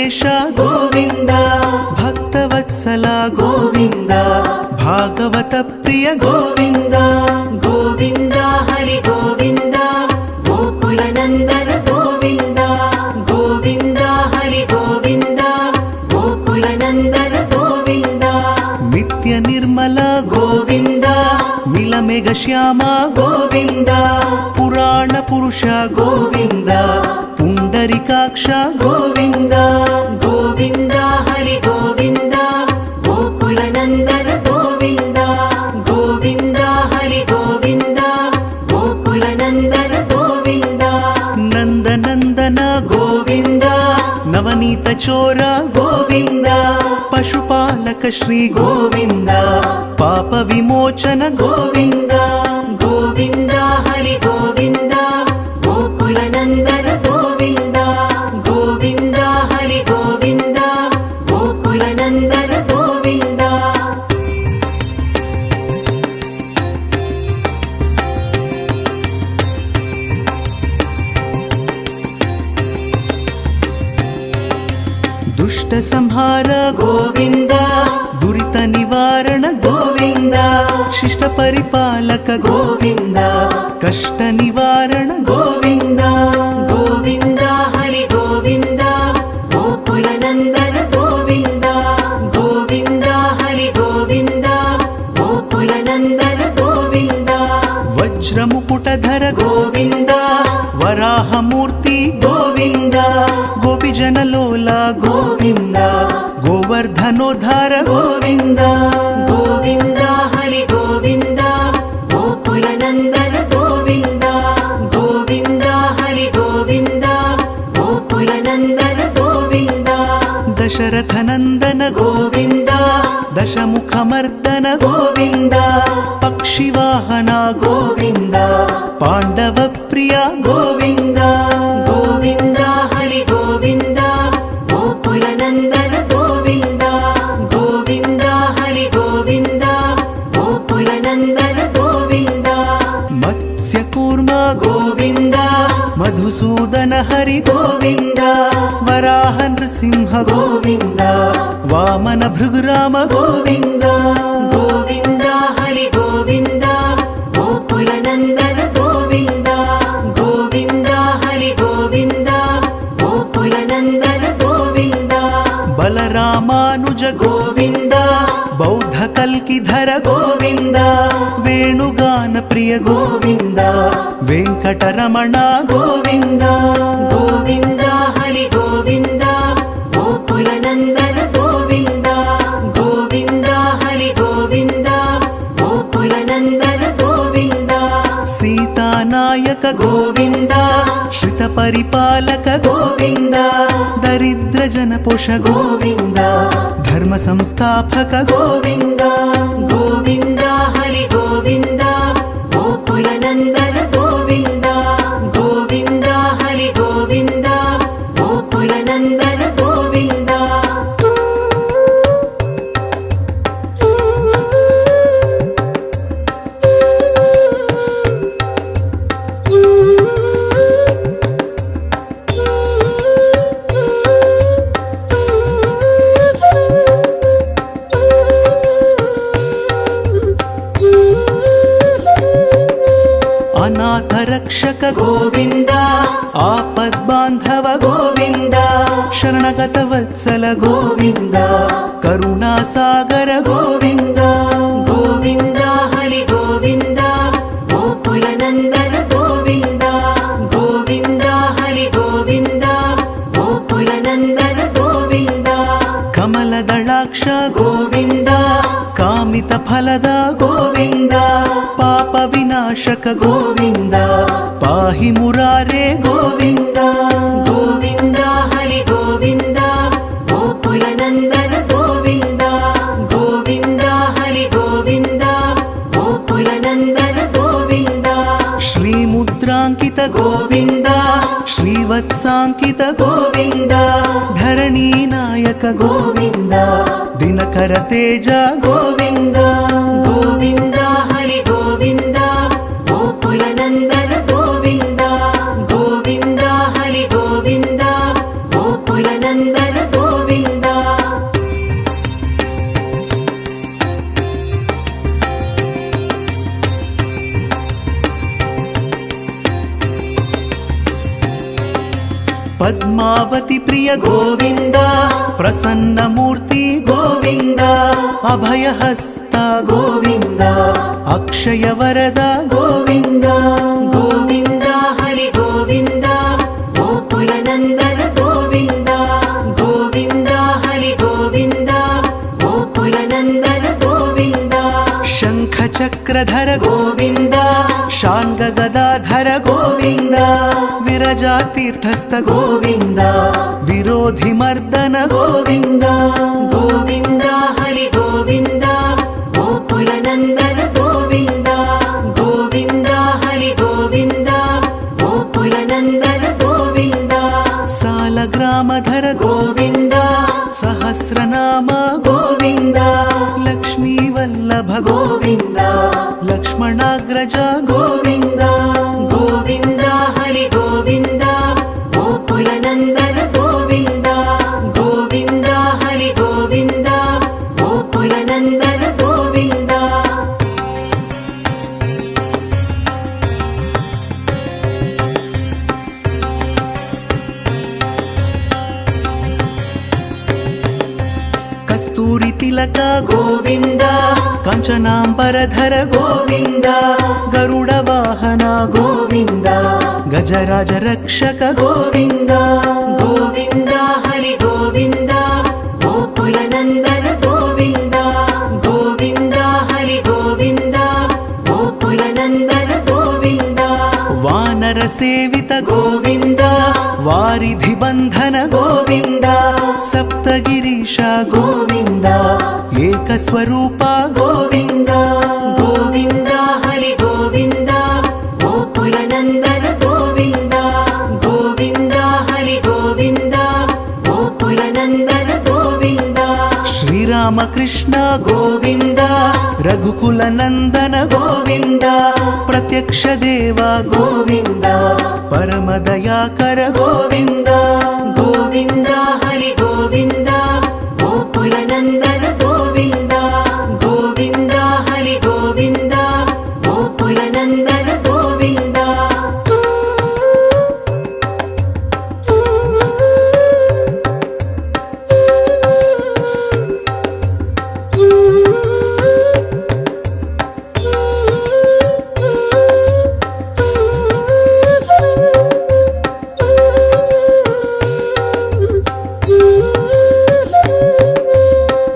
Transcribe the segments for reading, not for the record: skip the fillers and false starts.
ವೆಂಕಟೇಶ ಗೋವಿಂದ, ಭಕ್ತವತ್ಸಲ ಗೋವಿಂದ, ಭಾಗವತ ಪ್ರಿಯ ಗೋವಿಂದ. ಗೋವಿಂದ ಹರಿ ಗೋವಿಂದ, ಗೋಕುಲ ನಂದನ ಗೋವಿಂದ. ಗೋವಿಂದ ಹರಿ ಗೋವಿಂದ, ಗೋಕುಲ ನಂದನ ಗೋವಿಂದ. ನಿತ್ಯ ನಿರ್ಮಲ ಗೋವಿಂದ, ನೀಲಮೇಘ ಶ್ಯಾಮ ಗೋವಿಂದ. ಪುರಾಣ ಪುರುಷ ಗೋವಿಂದ, ಪುಂಡರಿಕಾಕ್ಷ ಗೋವಿಂದ. ಗೋವಿಂದ ಹರಿ ಗೋವಿಂದ, ಗೋಕುಲ ನಂದನ ಗೋವಿಂದ. ಗೋವಿಂದ ಹರಿ ಗೋವಿಂದ, ಗೋಕುಲ ನಂದನ ಗೋವಿಂದ. ನಂದನಂದನ ಗೋವಿಂದ, ನವನೀತ ಚೋರ ಗೋವಿಂದ. ಪಶುಪಾಲಕ ಶ್ರೀ ಗೋವಿಂದ, ಪಾಪ ವಿಮೋಚನ ಗೋವಿಂದ. ಗೋವಿಂದ ಹರಿ ಗೋವಿಂದ, ಗೋಕುಲ ನಂದನ ಗೋವಿಂದ. ಗೋವಿಂದ ಹರಿ ಗೋವಿಂದ, ಗೋಕುಲ ನಂದನ ಗೋವಿಂದ. ದುಷ್ಟ ಸಂಹಾರ ಗೋವಿಂದ, ದುರಿತ ನಿವಾರಣ ಗೋವಿಂದ. ಶಿಷ್ಟ ಪರಿಪಾಲಕ ಗೋವಿಂದ, ಕಷ್ಟ ನಿವಾರಣ ಗೋವಿಂದ. ಗೋವಿಂದ ಹರಿ ಗೋವಿಂದ, ಗೋಕುಲ ನಂದನ ಗೋವಿಂದ. ಗೋವಿಂದ ಹರಿ ಗೋವಿಂದ, ಗೋಕುಲ ನಂದನ ಗೋವಿಂದ. ವಜ್ರ ಮುಕುಟಧರ ಗೋವಿಂದ, ವರಾಹ ಮೂರ್ತಿ ಗೋವಿಂದ. ಗೋಪಿಜನ ಲೋಲ ಗೋವಿಂದ, ಗೋವರ್ಧನೋದ್ಧಾರ ಗೋವಿಂದ. ಗೋವಿಂದ ಹರಿ ಗೋವಿಂದ, ಗೋಕುಲ ನಂದನ ಗೋವಿಂದ. ಗೋವಿಂದ ಹರಿ ಗೋವಿಂದ, ಗೋಕುಲ ನಂದನ ಗೋವಿಂದ. ದಶರಥ ನಂದನ ಗೋವಿಂದ, ದಶಮುಖ ಮರ್ದನ ಗೋವಿಂದ. ಪಕ್ಷಿವಾಹನ ಗೋವಿಂದ, ಪಾಂಡವ ಪ್ರಿಯ ಗೋವಿಂದ. ಗೋವಿಂದ ಹರಿ ಗೋವಿಂದ, ಗೋಕುಲ ನಂದನ ಗೋವಿಂದ. ಗೋವಿಂದ ಹರಿ ಗೋವಿಂದ, ಗೋಕುಲ ನಂದನ ಗೋವಿಂದ. ಮತ್ಸ್ಯ ಕೂರ್ಮ ಗೋವಿಂದ, ಮಧುಸೂದನ ಹರಿ ಗೋವಿಂದ. ವರಾಹ ನೃಸಿಂಹ ಗೋವಿಂದ, ವಾಮನ ಭೃಗುರಾಮ ಗೋವಿಂದ. ಗೋವಿಂದ ಹರಿ ಗೋವಿಂದ, ಗೋಕುಲ ನಂದನ ಗೋವಿಂದ. ಗೋವಿಂದ ಹರಿ ಗೋವಿಂದ, ಗೋಕುಲ ನಂದನ ಗೋವಿಂದ. ಬಲರಾಮಾನುಜ ಗೋವಿಂದ, ಬೌದ್ಧ ಕಲ್ಕಿಧರ ಗೋವಿಂದ. ವೇಣುಗಾನ ಪ್ರಿಯ ಗೋವಿಂದ, ವೆಂಕಟರಮಣ ಗೋವಿಂದ. ಗೋವಿಂದ ಹರಿ ಗೋವಿಂದ, ಗೋಕುಲ ನಂದನ ಗೋವಿಂದ. ಗೋವಿಂದ ಹರಿ ಗೋವಿಂದ, ಗೋಕುಲ ನಂದನ ಗೋವಿಂದ. ಸೀತಾನಾಯಕ ಗೋವಿಂದ, ಶ್ರಿತ ಪರಿಪಾಲಕ ಗೋವಿಂದ. ದರಿದ್ರ ಜನಪೋಷ ಗೋವಿಂದ, ಧರ್ಮ ಸಂಸ್ಥಾಪಕ ಗೋವಿಂದ. ಗೋವಿಂದ ಹರಿ ಗೋವಿಂದ, ಗೋಕುಲ ನಂದನ ಗೋವಿಂದ. ಗೋವಿಂದ ಹರಿ ಗೋವಿಂದ, ಗೋಕುಲ ನಂದನ ಗೋವಿಂದ. ಅನಾಥ ರಕ್ಷಕ ಗೋವಿಂದ, ಆಪದ್ ಬಾಂಧವ ಗೋವಿಂದ. ಶರಣಗತ ವತ್ಸಲ ಗೋವಿಂದ, ಕರುಣಾ ಸಾಗರ ಗೋವಿಂದ. ಗೋವಿಂದ ಹರಿ ಗೋವಿಂದ, ಗೋಕುಲ ನಂದನ ಗೋವಿಂದ. ಗೋವಿಂದ ಹರಿ ಗೋವಿಂದ, ಗೋಕುಲ ನಂದನ ಗೋವಿಂದ. ಕಮಲದಳಾಕ್ಷ ಗೋವಿಂದ, ಕಾಮಿತ ಫಲದ ಗೋವಿಂದ. ಪಾಪ ವಿನಾಶಕ ಗೋವಿಂದ, ಪಾಹಿ ಮುರಾರೇ ಗೋವಿಂದ. ಗೋವಿಂದ ಹರಿ ಗೋವಿಂದ, ಗೋಕುಲ ನಂದನ ಗೋವಿಂದ. ಗೋವಿಂದ ಹರಿ ಗೋವಿಂದ, ಗೋಕುಲ ನಂದನ ಗೋವಿಂದ. ಶ್ರೀ ಮುದ್ರಾಂಕಿತ ಗೋವಿಂದ, ಶ್ರೀವತ್ಸಾಂಕಿತ ಗೋವಿಂದ. ಧರಣಿ ನಾಯಕ ಗೋವಿಂದ, ದಿನಕರ ತೇಜ ಗೋವಿಂದ. ಗೋವಿಂದ ಹರಿ ಗೋವಿಂದ, ಗೋಕುಲ ನಂದನ ಗೋವಿಂದ. ಗೋವಿಂದ ಹರಿ ಗೋವಿಂದ, ಗೋಕುಲ ನಂದನ ಗೋವಿಂದ. పద్మావతి ప్రియ గోవింద ప్రసన్న మూర్తి గోవింద అభయహస్త గోవింద అక్షయ వరద గోవింద గోవింద హరి గోవింద గోకుల నందన గోవింద గోవింద హరి గోవింద గోకుల నందన గోవింద శంఖ చక్రధర గోవింద శాంగ గదాధర గోవింద విరజా తీర్థస్థ గోవింద విరోధి మర్దన గోవింద గోవింద హరి గోవింద గోకుల నందన గోవింద గోవింద హరి గోవింద గోకుల నందన గోవింద సాలగ్రామధర గోవింద సహస్రనామ గోవింద లక్ష్మీ వల్లభ గోవింద లక్ష్మణాగ్రజ గోవింద గోవింద హరి గోవింద గోకుల నందన గోవింద గోవింద హరి గోవింద గోకుల నందన గోవింద కస్తూరి తిలక గోవింద కంచనాంబరధర గోవింద గరుడ వాహన గోవింద గజరాజ రక్షక గోవింద గోవింద హరి గోవింద గోకుల నందన గోవింద గోవింద హరి గోవింద గోకుల నందన గోవింద వానర సేవిత గోవింద వారిధి బంధన గోవింద సప్తగిరీశ గోవింద ఏకస్వరూప గోవింద గోవింద హరి గోవింద గోకుల నందన గోవింద గోవింద హరి గోవింద గోకుల నందన గోవింద శ్రీరామకృష్ణ గోవింద రఘుకుల నందన గోవింద ప్రత్యక్ష దేవ గోవింద పరమ దయాకర గోవింద గోవింద హరి గోవింద గోకుల నందన గోవింద గోవింద హరి గోవింద గోకుల నందన గోవింద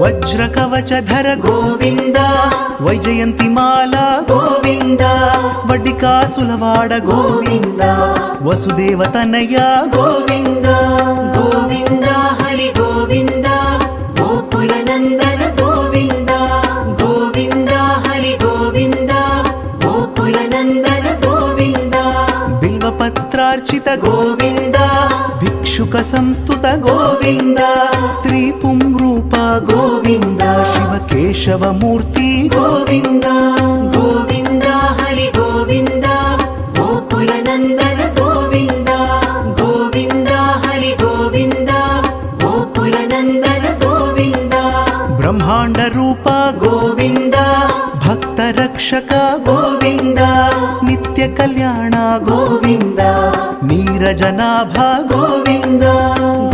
వజ్రకవచధర గోవింద వైజయంతి మాల గోవింద వడ్డికాసులవాడ గోవింద వసుదేవ తనయ గోవింద గోవింద హరి గోవింద గోకుల నందన గోవింద గోవింద హరి గోవింద గోకుల నందన గోవింద బిల్వపత్రార్చిత గోవింద భిక్షుక సంస్థుత గోవింద స్త్రీ పుంరూప గోవింద శివ కేశవమూర్తి గోవింద గోవింద హరి గోవింద గోకుల నందన గోవింద గోవింద హరి గోవింద గోకుల నందన గోవింద బ్రహ్మాండ రూప గోవింద భక్త రక్షక గోవింద నిత్య కళ్యాణ గోవింద నీరజనాభ గోవింద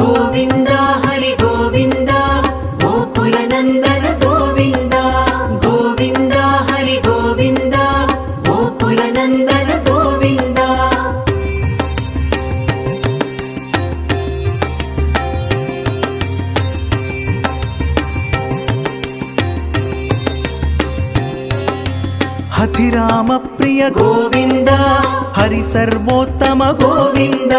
గోవింద హరి గోవింద గోకుల నందన గోవింద గోవింద హరి గోవింద గోకుల నందన గోవింద హతిరామ ప్రియ గోవింద హరి సర్వోత్తమ గోవింద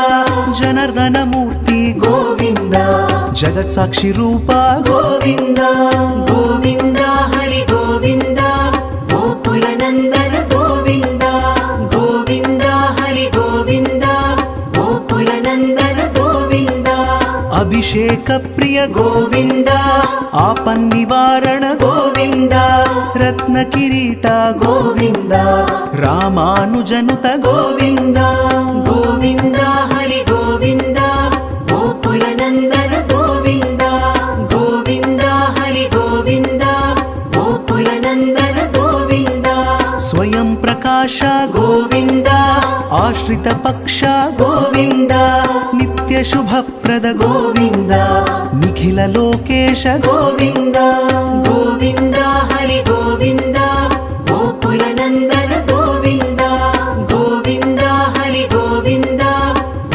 జనార్దన మూర్తి గోవింద జగత్ సాక్షి రూప గోవింద గోవింద హరి గోవింద గోకుల నందన గోవింద గోవింద హరి గోవింద గోకుల నందన గోవింద అభిషేక ప్రియ గోవింద ఆపన్నివారణ గోవింద రత్న కిరీట గోవింద రామానుజనుత గోవింద గోవింద హరి గోవింద గోకుల నందన గోవింద గోవింద హరి గోవింద గోకుల నందన గోవింద స్వయం ప్రకాశ గోవింద ఆశ్రిత పక్ష గోవింద నిత్య శుభప్రద గోవింద నిఖిల లోకేశ గోవింద గోవింద హరి గోవింద గోకుల నందన గోవింద గోవింద హరి గోవింద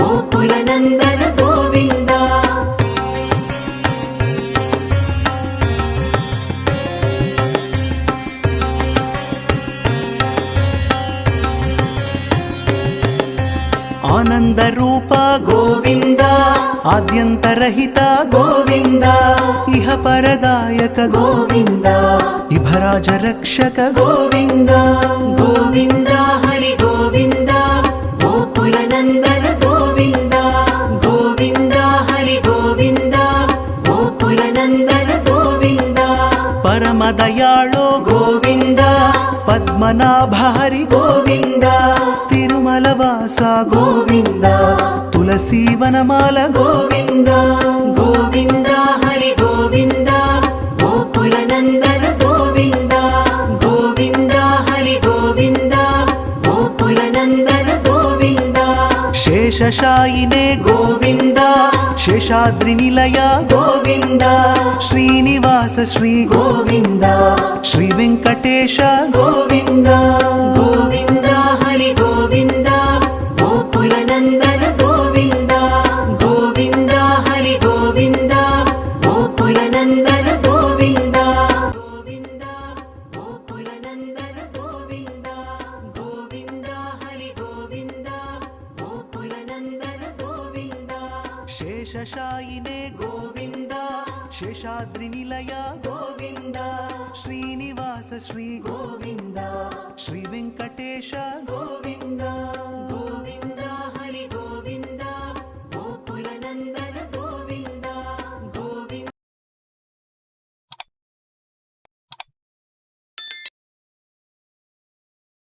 గోకుల నందన గోవింద ఆనంద రూప గోవింద ఆద్యంతరహిత గోవింద ఇహ పరదాయక గోవింద ఇభరాజ రక్షక గోవింద గోవింద హరి గోవింద గోకుల నందన గోవింద గోవింద హరి గోవింద గోకుల నందన గోవింద పరమ దయాళో గోవింద పద్మనాభ హరి గోవింద తిరుమల వాస గోవింద తులసీ వనమాల గోవింద గోవింద హరి గోవింద గోకుల నందన గోవింద గోవింద హరి గోవింద గోకుల నందన గోవింద శేషశాయినే గోవింద శేషాద్రి నిలయ గోవింద శ్రీనివాస శ్రీ గోవింద శ్రీ వెంకటేశ గోవింద గోవింద హరి గోవింద గోకుల నందన గోవింద గోవింద హరి గోవింద గోకుల నందన గోవింద గోవింద గోకుల నందన గోవింద గోవింద హరి గోవింద గోకుల నందన గోవింద శేషశాయినే గోవింద శేషాద్రి నిలయ గోవింద శ్రీనివాస శ్రీ గోవింద శ్రీ వెంకటేశ గోవింద